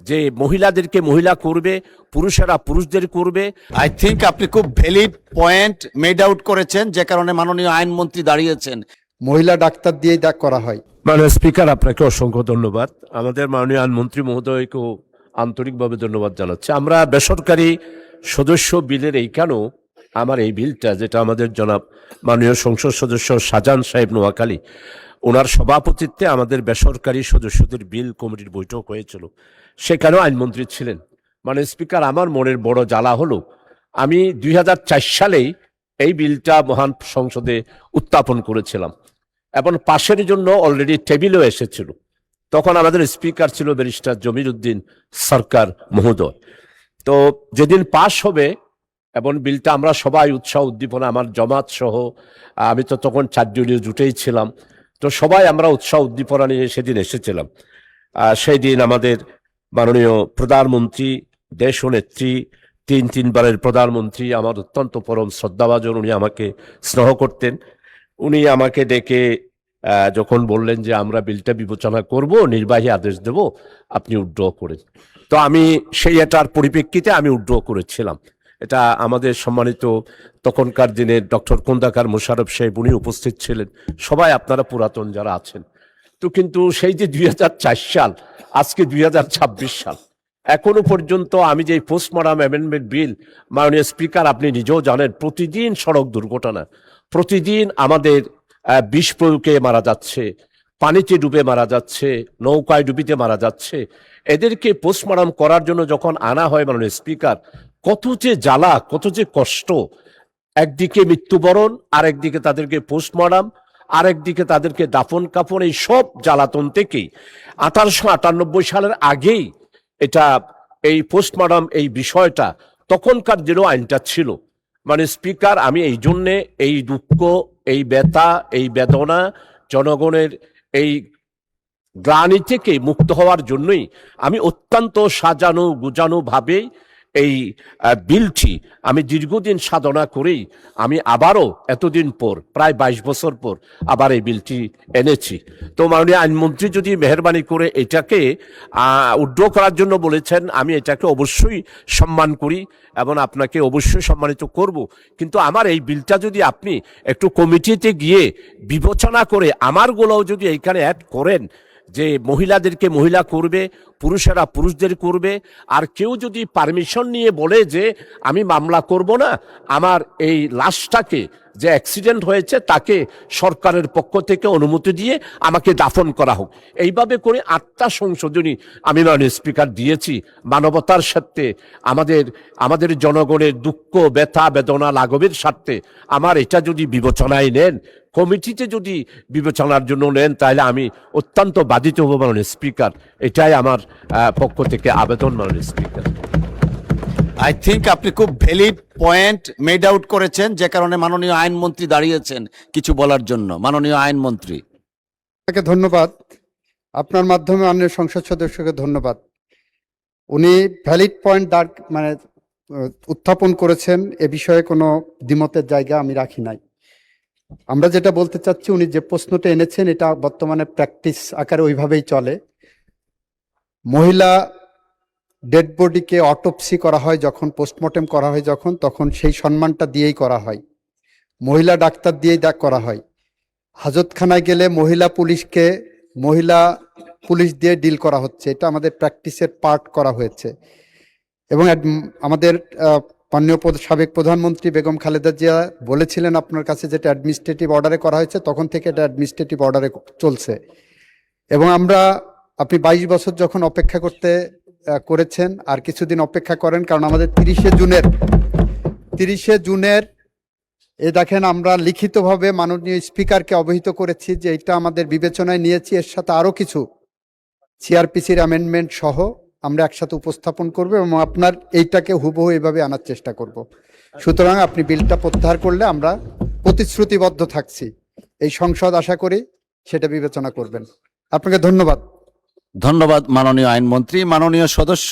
যে মহিলাদেরকে মহিলা করবে, পুরুষেরা পুরুষদের করবে। আই থিংক আপনি খুব ভ্যালিড পয়েন্ট মেড আউট করেছেন, যে কারণে মাননীয় আইনমন্ত্রী দাঁড়িয়েছেন। মহিলা ডাক্তার দিয়েই ডাক করা হয়। মাননীয় স্পিকার, আপনাকে অসংখ্য ধন্যবাদ। আমাদের মাননীয় আইনমন্ত্রী মহোদয়কেও আন্তরিকভাবে ধন্যবাদ জানাচ্ছি। আমরা বেসরকারি সদস্য বিলের এইখানেও আমার এই বিলটা, যেটা আমাদের জনাব মাননীয় সংসদ সদস্য শাহজাহান সাহেব নোয়াখালী ওনার সভাপতিত্বে আমাদের বেসরকারি সদস্যদের বিল কমিটির বৈঠক হয়েছিল, সেখানেও আইনমন্ত্রী ছিলেন। মানে স্পিকার, আমার মনের বড় জ্বালা হলো, আমি 2004 সালেই এই বিলটা মহান সংসদে উত্থাপন করেছিলাম এবং পাশের জন্য অলরেডি টেবিলও এসেছিল। তখন আমাদের স্পিকার ছিল ব্যারিস্টার জমির উদ্দিন সরকার মহোদয়। তো যেদিন পাশ হবে এবং বিলটা আমরা সবাই উৎসাহ উদ্দীপনা, আমার জমাত সহ, আমি তো তখন 4 দলীয় জুটেই ছিলাম, তো সবাই আমরা উৎসাহ উদ্দীপনা নিয়ে সেদিন এসেছিলাম। সেই দিন আমাদের মাননীয় প্রধানমন্ত্রী, দেশনেত্রী, 3 বারের প্রধানমন্ত্রী, আমার অত্যন্ত পরম শ্রদ্ধাভাজন, উনি আমাকে স্নেহ করতেন। উনি আমাকে ডেকে যখন বললেন যে আমরা বিলটা বিবেচনা করব, নির্বাহী আদেশ দেব, আপনি উইথড্র করেন। তো আমি সেই এটার পরিপ্রেক্ষিতে আমি উইথড্র করেছিলাম। এটা আমাদের সম্মানিত তখনকার দিনে ডক্টর খন্দকার মোশাররফ সাহেব, উনি উপস্থিত ছিলেন, সবাই আপনারা পুরাতন যারা আছেন। তো কিন্তু সেই যে 2004 সাল, আজকে 2026 সাল, এখনো পর্যন্ত আমি যে পোস্টমর্টম অ্যামেন্ডমেন্ট বিল, মাননীয় স্পিকার আপনি নিজেও জানেন, প্রতিদিন সড়ক দুর্ঘটনা, প্রতিদিন আমাদের বিষ প্রয়োগে মারা যাচ্ছে, পানিতে ডুবে মারা যাচ্ছে, নৌকায় ডুবিতে মারা যাচ্ছে। এদেরকে পোস্টমর্টম করার জন্য যখন আনা হয় মাননীয় স্পিকার, কত যে জ্বালা, কত যে কষ্ট। একদিকে মৃত্যুবরণ, আরেকদিকে তাদেরকে পোস্টমর্টম, আরেকদিকে তাদেরকে দাফন কাফন, এই সব জ্বালাতন থেকেই 1898 সালের আগেই এটা, এই পোস্টমর্টম এই বিষয়টা তখনকার দিনও আইনটা ছিল। মানে স্পিকার, আমি এই জন্যে এই দুঃখ, এই ব্যথা, এই বেদনা, জনগণের এই গ্লানি থেকে মুক্ত হওয়ার জন্যই আমি অত্যন্ত সাজানো গুজানো ভাবে এই বিলটি আমি দীর্ঘদিন সাধনা করেই আমি আবারও এতদিন পর, প্রায় 22 বছর পর আবার এই বিলটি এনেছি। তো মাননীয় আইনমন্ত্রী যদি মেহরবানি করে এটাকে উইথড্র করার জন্য বলেছেন, আমি এটাকে অবশ্যই সম্মান করি এবং আপনাকে অবশ্যই সম্মানিত করব। কিন্তু আমার এই বিলটা যদি আপনি একটু কমিটিতে গিয়ে বিবেচনা করে আমারগুলোও যদি এইখানে অ্যাড করেন, যে মহিলাদেরকে মহিলা করবে, পুরুষেরা পুরুষদের করবে, আর কেউ যদি পারমিশন নিয়ে বলে যে আমি মামলা করব না, আমার এই লাশটাকে, যে অ্যাক্সিডেন্ট হয়েছে তাকে সরকারের পক্ষ থেকে অনুমতি দিয়ে আমাকে দাফন করা হোক, এইভাবে করে 8টা সংশোধনী আমি মাননীয় স্পিকার দিয়েছি মানবতার স্বার্থে, আমাদের জনগণের দুঃখ ব্যথা বেদনা লাঘবের স্বার্থে। আমার এটা যদি বিবেচনায় নেন, কমিটিতে যদি বিবেচনার জন্য নেন, তাহলে আমি অত্যন্ত বাধিত হব মাননীয় স্পিকার। এটাই আমার পক্ষ থেকে আবেদন মাননীয় স্পিকার। আই থিংক আপনি খুব ভ্যালিড পয়েন্ট মেড আউট করেছেন, যে কারণে মাননীয় আইনমন্ত্রী দাঁড়িয়েছেন কিছু বলার জন্য। মাননীয় আইনমন্ত্রী। আপনাকে ধন্যবাদ। আপনার মাধ্যমে অন্য সংসদ সদস্যকে ধন্যবাদ। উনি ভ্যালিড পয়েন্ট উত্থাপন করেছেন, এ বিষয়ে কোনো দ্বিমতের জায়গা আমি রাখি নাই। আমরা যেটা বলতে চাচ্ছি, উনি যে প্রশ্নটা এনেছেন এটা বর্তমানে প্র্যাকটিস আকারে ওইভাবেই চলে। মহিলা ডেড বডিকে অটোপসি করা হয় যখন, পোস্টমর্টেম করা হয় যখন, তখন সেই সম্মানটা দিয়েই করা হয়, মহিলা ডাক্তার দিয়েই করা হয়। হাজতখানায় গেলে মহিলা পুলিশ দিয়ে ডিল করা হচ্ছে, এটা আমাদের প্র্যাকটিসের পার্ট করা হয়েছে। এবং আমাদের মাননীয় সাবেক প্রধানমন্ত্রী বেগম খালেদা জিয়া বলেছিলেন আপনার কাছে, যেটা অ্যাডমিনিস্ট্রেটিভ অর্ডারে করা হয়েছে, তখন থেকে এটা অ্যাডমিনিস্ট্রেটিভ অর্ডারে চলছে। এবং আপনি 22 বছর যখন অপেক্ষা করেছেন, আর কিছুদিন অপেক্ষা করেন, কারণ আমাদের 30শে জুনের দেখেন, আমরা লিখিতভাবে মাননীয় স্পিকারকে অবহিত করেছি যে এটা আমাদের বিবেচনায় নিয়েছি, এর সাথে আরো কিছু সিআরপিসির অ্যামেন্ডমেন্ট সহ আমরা একসাথে উপস্থাপন করব এবং আপনার এইটাকে হুবহু এভাবে আনার চেষ্টা করব। সুতরাং আপনি বিলটা প্রত্যাহার করলে আমরা প্রতিশ্রুতিবদ্ধ থাকছি, এই সংসদ আশা করি সেটা বিবেচনা করবেন। আপনাকে ধন্যবাদ। ধন্যবাদ মাননীয় আইনমন্ত্রী। মাননীয় সদস্য